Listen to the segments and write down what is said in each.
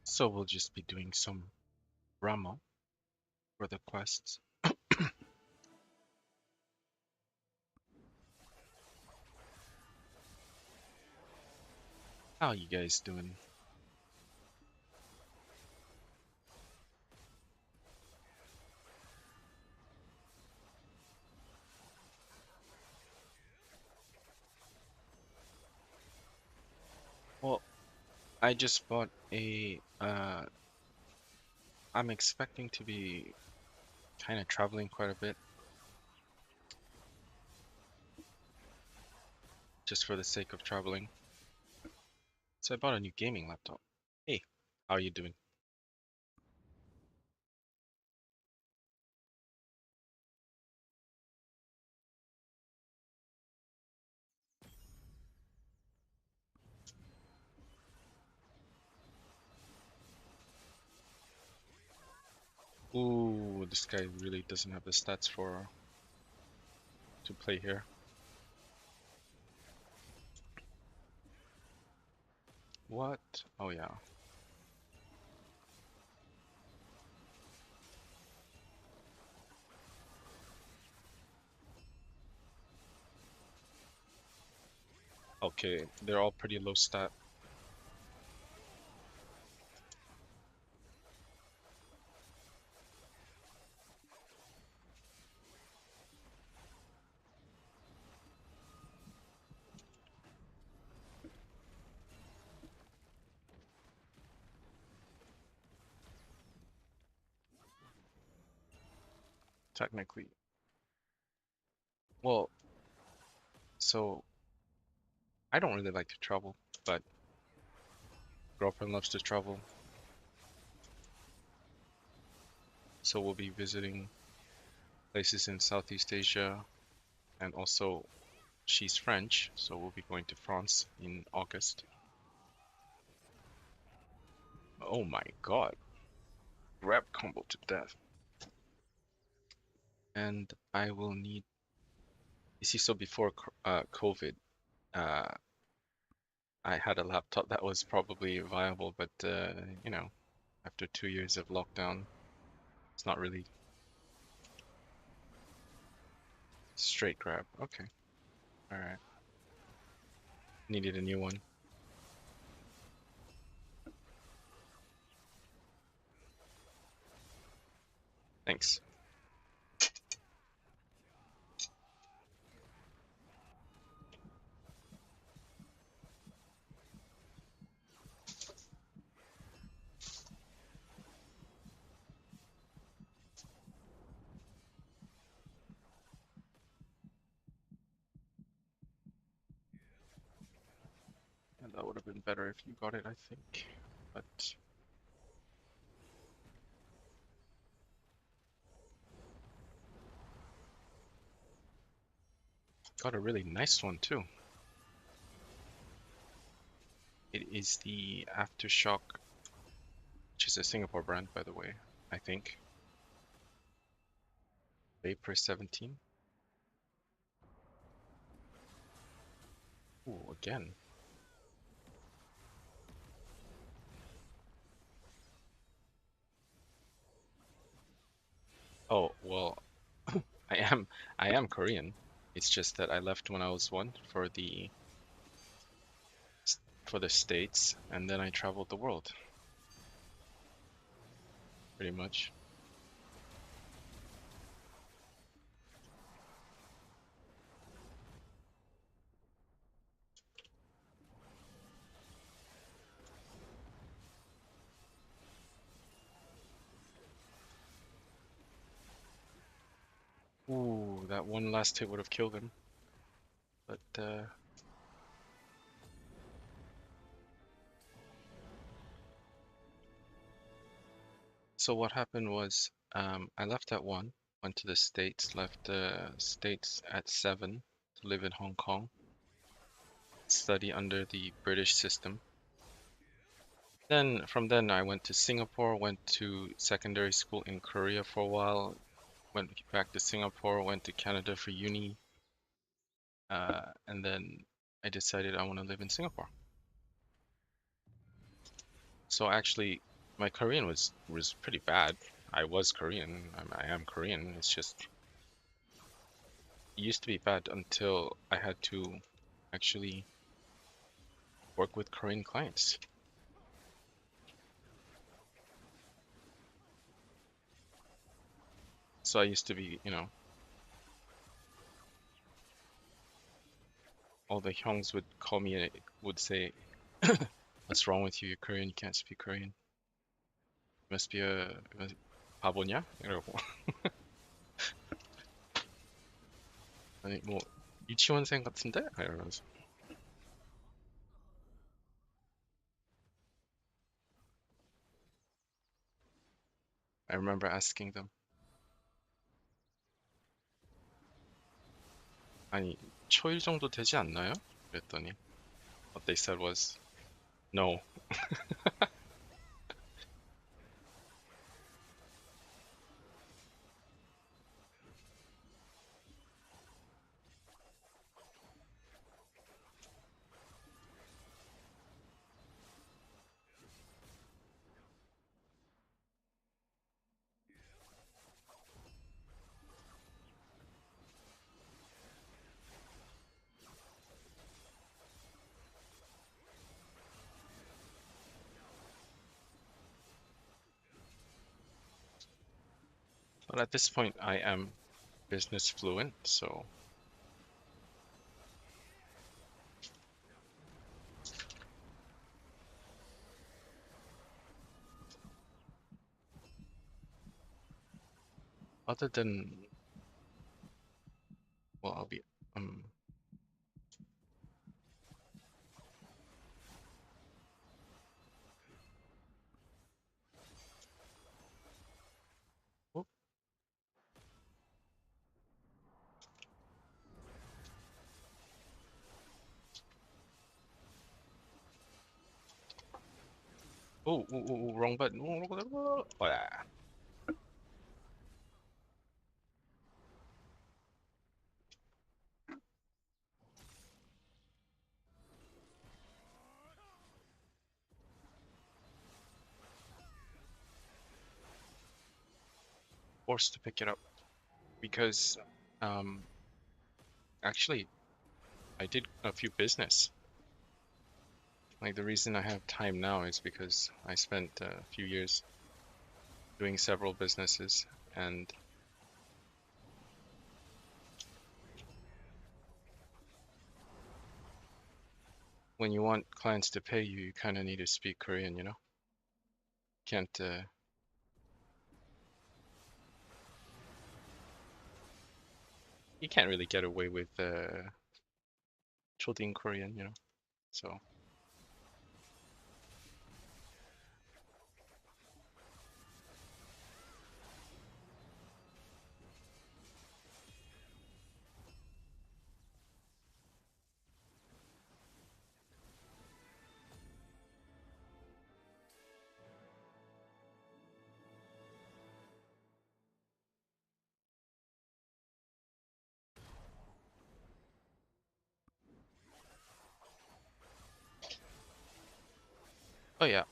So we'll just be doing some Ramo for the quests. How you guys doing? Well, I just bought a I'm expecting to be kind of traveling quite a bit just for the sake of traveling. So I bought a new gaming laptop. Hey, how are you doing? Ooh, this guy really doesn't have the stats for to play here. What? Oh yeah. Okay, they're all pretty low stat. Technically. Well, so I don't really like to travel, but girlfriend loves to travel. So we'll be visiting places in Southeast Asia, and also she's French, so we'll be going to France in August. Oh my god, grab combo to death. And I will need, you see, so before COVID, uh, I had a laptop that was probably viable, but you know, after 2 years of lockdown, it's not really straight grab. Okay, all right. Needed a new one. Thanks. And that would have been better if you got it, I think. But got a really nice one too. It is the Aftershock, which is a Singapore brand, by the way, I think. Vapor 17. Ooh, again. Oh, well, I am I am Korean. It's just that I left when I was one for the States, and then I traveled the world, pretty much. Ooh, that one last hit would have killed him. But so what happened was, I left at 1, went to the States, left the States at 7 to live in Hong Kong, study under the British system. Then from then I went to Singapore, went to secondary school in Korea for a while, went back to Singapore, went to Canada for uni, and then I decided I want to live in Singapore. So actually, My Korean was pretty bad. I was Korean. I am Korean. It's just it used to be bad until I had to actually work with Korean clients. So I used to be, all the hyungs would call me and would say, "What's wrong with you? You're Korean. You can't speak Korean. You must be a 바보냐?" 이러고. 아니 뭐 유치원생 같은데? 이러면서. I remember asking them, 아니 초1 정도 되지 않나요? 그랬더니 what they said was no. But at this point, I am business fluent, so other than, well, I'll be, um, oh, wrong button. Oh, yeah. Forced to pick it up because, um, actually, I did a few business. Like the reason I have time now is because I spent a few years doing several businesses, and when you want clients to pay you, you kind of need to speak Korean, you know? Can't, you can't really get away with cholding Korean, you know? So, oh yeah,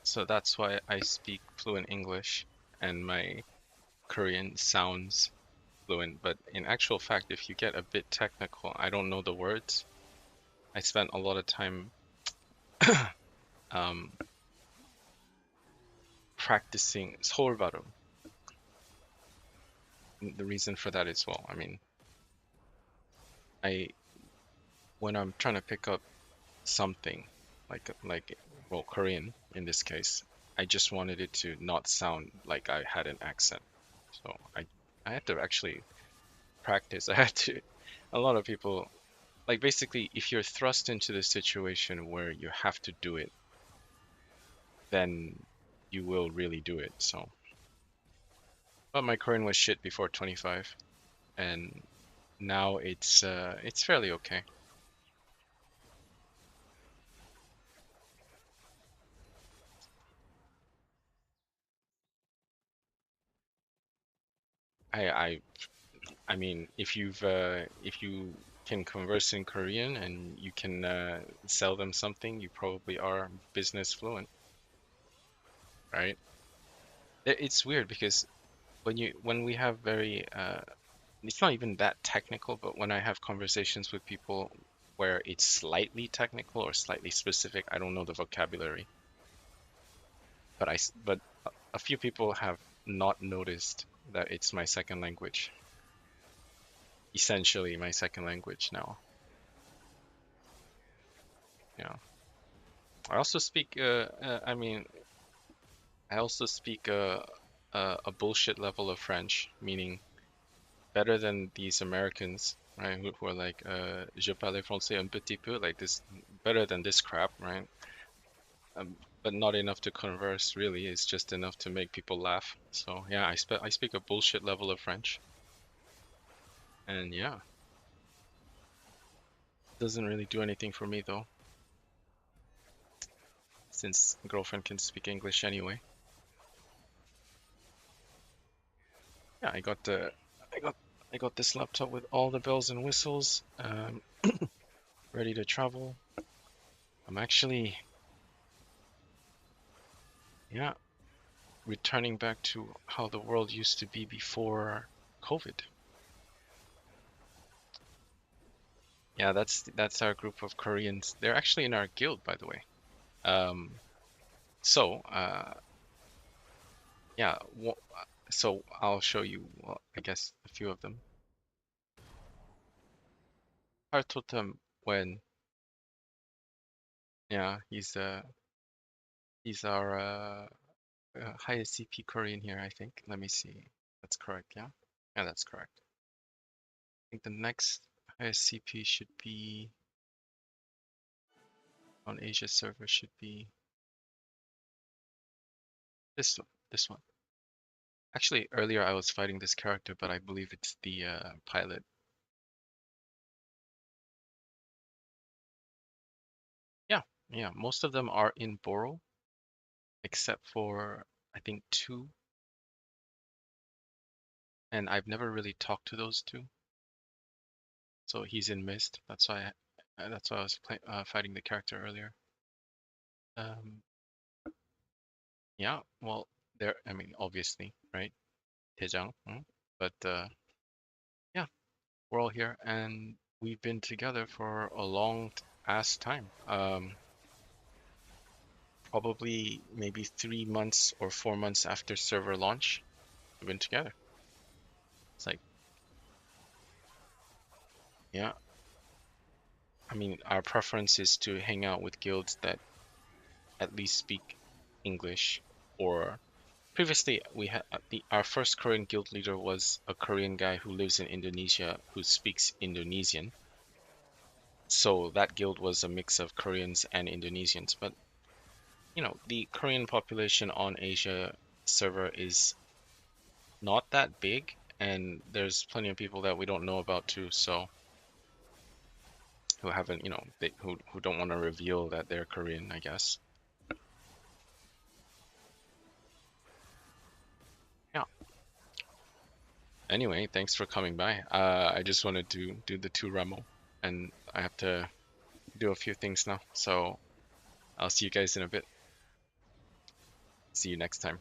so that's why I speak fluent English and my Korean sounds fluent. But in actual fact, if you get a bit technical, I don't know the words. I spent a lot of time um, practicing 서울 발음. The reason for that is, well, I mean, I when I'm trying to pick up something like well Korean in this case, I just wanted it to not sound like I had an accent. So I had to actually practice. I had to. A lot of people, like, basically, if you're thrust into the situation where you have to do it, then you will really do it. So, but my Korean was shit before 25, and now it's fairly okay. I I I mean, if you can converse in Korean and you can sell them something, you probably are business fluent, right? It's weird because when we have very it's not even that technical, but when I have conversations with people where it's slightly technical or slightly specific, I don't know the vocabulary, but a few people have not noticed that it's my second language, essentially my second language now. Yeah. I also speak I mean I also speak a bullshit level of French, meaning better than these Americans, right? Who are like, je parle français un petit peu, like this, better than this crap, right? But not enough to converse, really. It's just enough to make people laugh. So yeah, I speak a bullshit level of French, and yeah, doesn't really do anything for me though, since girlfriend can speak English anyway. Yeah, I got, I got this laptop with all the bells and whistles, ready to travel. I'm actually, yeah, returning back to how the world used to be before COVID. Yeah, that's our group of Koreans. They're actually in our guild, by the way. Um, so yeah, so I'll show you, well, I guess a few of them. Hartotem when, yeah, he's our highest CP Korean here, I think. Let me see. That's correct, yeah? Yeah, that's correct. I think the next highest CP should be on Asia server should be this one. Actually, earlier I was fighting this character, but I believe it's the pilot. Yeah, yeah, most of them are in Boro, except for I think two, and I've never really talked to those two. So he's in Mist. That's why I was fighting the character earlier. Um, yeah, well, there. I mean, obviously, right? Taejang. But yeah, we're all here, and we've been together for a long ass time. Probably maybe 3 months or 4 months after server launch, we've been together. It's like, yeah. I mean, our preference is to hang out with guilds that at least speak English, or previously we had our first Korean guild leader was a Korean guy who lives in Indonesia who speaks Indonesian. So that guild was a mix of Koreans and Indonesians. But the Korean population on Asia server is not that big, and there's plenty of people that we don't know about too. So who haven't, who don't want to reveal that they're Korean, I guess. Yeah. Anyway, thanks for coming by. I just wanted to do the two Ramo, and I have to do a few things now. So I'll see you guys in a bit. See you next time.